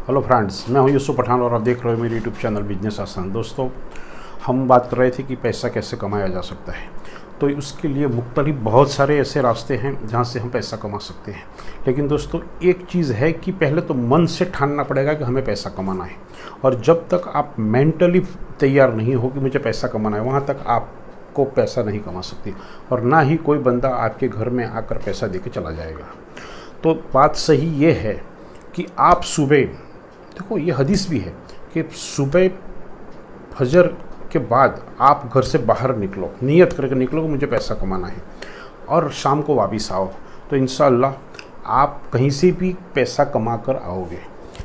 Hello friends, मैं हूं यूसुफ पठान और आप देख रहे हो मेरे यूट्यूब चैनल बिजनेस आसान। दोस्तों, हम बात कर रहे थे कि पैसा कैसे कमाया जा सकता है। तो उसके लिए मुख्तलिफ बहुत सारे ऐसे रास्ते हैं जहां से हम पैसा कमा सकते हैं। लेकिन दोस्तों, एक चीज़ है कि पहले तो मन से ठानना पड़ेगा कि हमें पैसा कमाना है। और जब तक आप मेंटली तैयार नहीं हो कि मुझे पैसा कमाना है, वहाँ तक आपको पैसा नहीं कमा सकती। और ना ही कोई बंदा आपके घर में आकर पैसा दे के चला जाएगा। तो बात सही ये है कि आप सुबह, देखो ये हदीस भी है कि सुबह फजर के बाद आप घर से बाहर निकलो, नियत करके निकलो कि मुझे पैसा कमाना है, और शाम को वापस आओ। तो इंशाअल्लाह आप कहीं से भी पैसा कमा कर आओगे।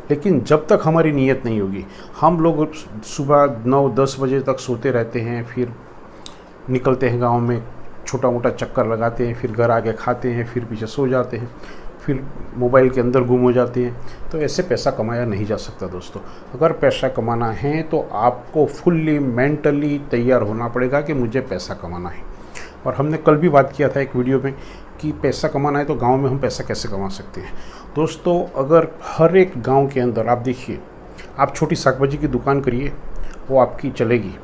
लेकिन जब तक हमारी नियत नहीं होगी, हम लोग सुबह 9-10 बजे तक सोते रहते हैं, फिर निकलते हैं गांव में, छोटा मोटा चक्कर लगाते हैं, फिर घर आके खाते हैं, फिर पीछे सो जाते हैं, फिर मोबाइल के अंदर गुम हो जाते हैं। तो ऐसे पैसा कमाया नहीं जा सकता दोस्तों। अगर पैसा कमाना है तो आपको फुल्ली मेंटली तैयार होना पड़ेगा कि मुझे पैसा कमाना है। और हमने कल भी बात किया था एक वीडियो में कि पैसा कमाना है तो गांव में हम पैसा कैसे कमा सकते हैं। दोस्तों, अगर हर एक गांव के अंदर आप देखिए, आप छोटी शाकभाजी की दुकान करिए, वो आपकी चलेगी,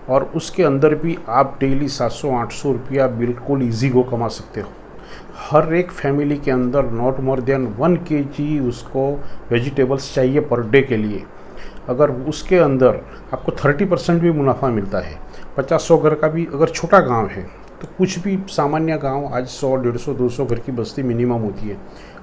और उसके अंदर भी आप डेली 700-800 रुपया बिल्कुल ईजी गो कमा सकते हो। हर एक फैमिली के अंदर नॉट मोर देन 1 kg उसको वेजिटेबल्स चाहिए पर डे के लिए। अगर उसके अंदर आपको 30% भी मुनाफा मिलता है, 50-100 घर का भी अगर छोटा गांव है, तो कुछ भी सामान्य गांव आज 100, 150, 200 घर की बस्ती मिनिमम होती है,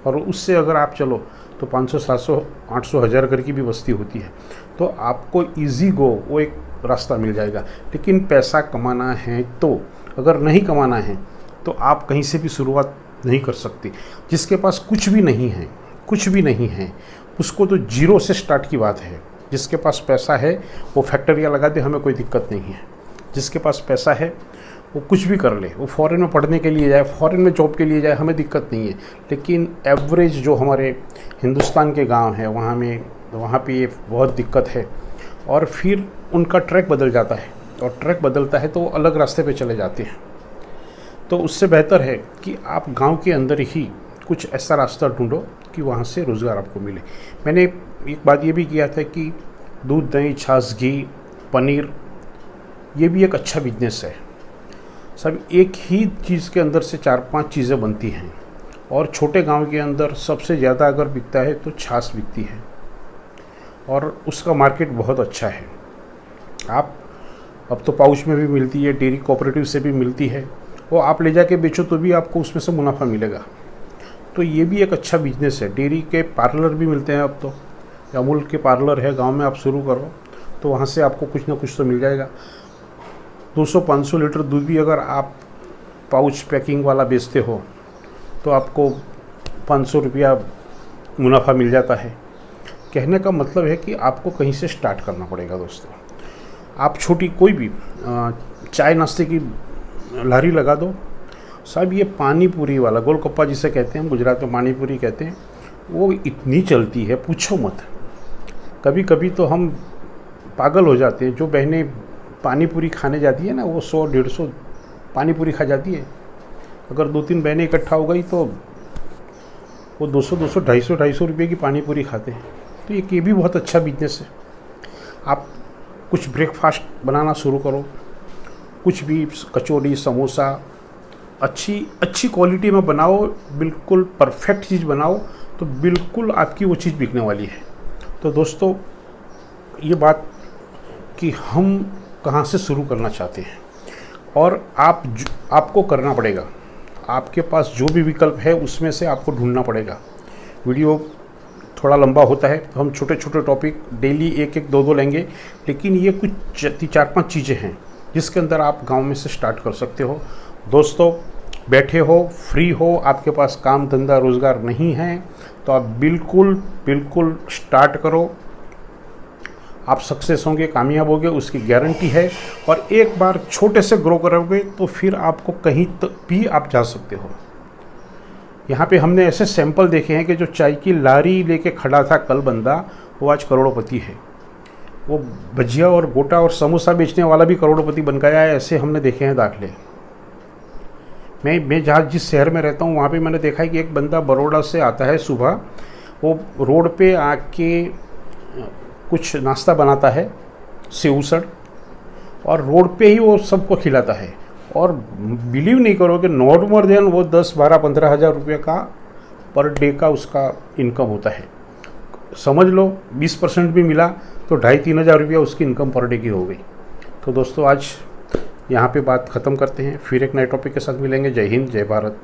और उससे अगर आप चलो तो 500, 700, 800, 1000 घर की भी बस्ती होती है। तो आपको ईजी गो वो एक रास्ता मिल जाएगा। लेकिन पैसा कमाना है तो, अगर नहीं कमाना है तो आप कहीं से भी शुरुआत नहीं कर सकते। जिसके पास कुछ भी नहीं है, उसको तो जीरो से स्टार्ट की बात है। जिसके पास पैसा है वो फैक्ट्रियाँ लगा दे, हमें कोई दिक्कत नहीं है। जिसके पास पैसा है वो कुछ भी कर ले, वो फॉरेन में पढ़ने के लिए जाए, फॉरेन में जॉब के लिए जाए, हमें दिक्कत नहीं है। लेकिन एवरेज जो हमारे हिंदुस्तान के गांव हैं, वहाँ पे ये बहुत दिक्कत है। और फिर उनका ट्रैक बदल जाता है, और ट्रैक बदलता है तो वो अलग रास्ते पे चले जाते हैं। तो उससे बेहतर है कि आप गांव के अंदर ही कुछ ऐसा रास्ता ढूंढो कि वहाँ से रोज़गार आपको मिले। मैंने एक बात ये भी किया था कि दूध, दही, छाछ, घी, पनीर, ये भी एक अच्छा बिजनेस है। सब एक ही चीज़ के अंदर से 4-5 चीज़ें बनती हैं, और छोटे गांव के अंदर सबसे ज़्यादा अगर बिकता है तो छाछ बिकती है, और उसका मार्केट बहुत अच्छा है। आप अब तो पाउच में भी मिलती है, डेयरी कोऑपरेटिव से भी मिलती है, वो आप ले जाके बेचो तो भी आपको उसमें से मुनाफा मिलेगा। तो ये भी एक अच्छा बिजनेस है। डेयरी के पार्लर भी मिलते हैं अब तो, अमूल के पार्लर है गांव में, आप शुरू करो तो वहाँ से आपको कुछ ना कुछ तो मिल जाएगा। 200-500 लीटर दूध भी अगर आप पाउच पैकिंग वाला बेचते हो तो आपको 500 रुपया मुनाफा मिल जाता है। कहने का मतलब है कि आपको कहीं से स्टार्ट करना पड़ेगा दोस्तों। आप छोटी कोई भी चाय नाश्ते की लारी लगा दो। साहब, ये पानी पूरी वाला, गोलगप्पा जिसे कहते हैं, गुजरात में पानी पूरी कहते हैं, वो इतनी चलती है पूछो मत। कभी कभी तो हम पागल हो जाते हैं। जो बहनें पानी पूरी खाने जाती है ना, वो 100-150 पानी पूरी खा जाती है। अगर 2-3 बहनें इकट्ठा हो गई तो वो 200-200, 250 रुपये की पानी पूरी खाते हैं। तो ये भी बहुत अच्छा बिजनेस है। आप कुछ ब्रेकफास्ट बनाना शुरू करो, कुछ भी कचौड़ी, समोसा अच्छी क्वालिटी में बनाओ, बिल्कुल परफेक्ट चीज़ बनाओ, तो बिल्कुल आपकी वो चीज़ बिकने वाली है। तो दोस्तों, ये बात कि हम कहाँ से शुरू करना चाहते हैं, और आपको करना पड़ेगा। आपके पास जो भी विकल्प है उसमें से आपको ढूंढना पड़ेगा। वीडियो थोड़ा लंबा होता है तो हम छोटे छोटे टॉपिक डेली 1-1, 2-2 लेंगे। लेकिन ये कुछ 4-5 चीज़ें हैं जिसके अंदर आप गांव में से स्टार्ट कर सकते हो। दोस्तों, बैठे हो, फ्री हो, आपके पास काम धंधा रोज़गार नहीं है, तो आप बिल्कुल स्टार्ट करो। आप सक्सेस होंगे, कामयाब होंगे, उसकी गारंटी है। और एक बार छोटे से ग्रो करोगे तो फिर आपको कहीं भी आप जा सकते हो। यहाँ पे हमने ऐसे सैंपल देखे हैं कि जो चाय की लारी लेके खड़ा था कल बंदा, वो आज करोड़पति है। वो भजिया और गोटा और समोसा बेचने वाला भी करोड़पति बन गया है। ऐसे हमने देखे हैं दाखले। मैं जहाँ जिस शहर में रहता हूँ वहाँ पे मैंने देखा है कि एक बंदा बड़ौदा से आता है सुबह, वो रोड पे आके कुछ नाश्ता बनाता है, सेव उसड़, और रोड पे ही वो सबको खिलाता है। और बिलीव नहीं करोगे, नॉट मोर देन वो 10-12-15 हज़ार रुपये का पर डे का उसका इनकम होता है। समझ लो 20% भी मिला तो 2,500-3 हज़ार रुपया उसकी इनकम पर डे की हो गई। तो दोस्तों आज यहाँ पे बात ख़त्म करते हैं, फिर एक नए टॉपिक के साथ मिलेंगे। जय हिंद, जय भारत।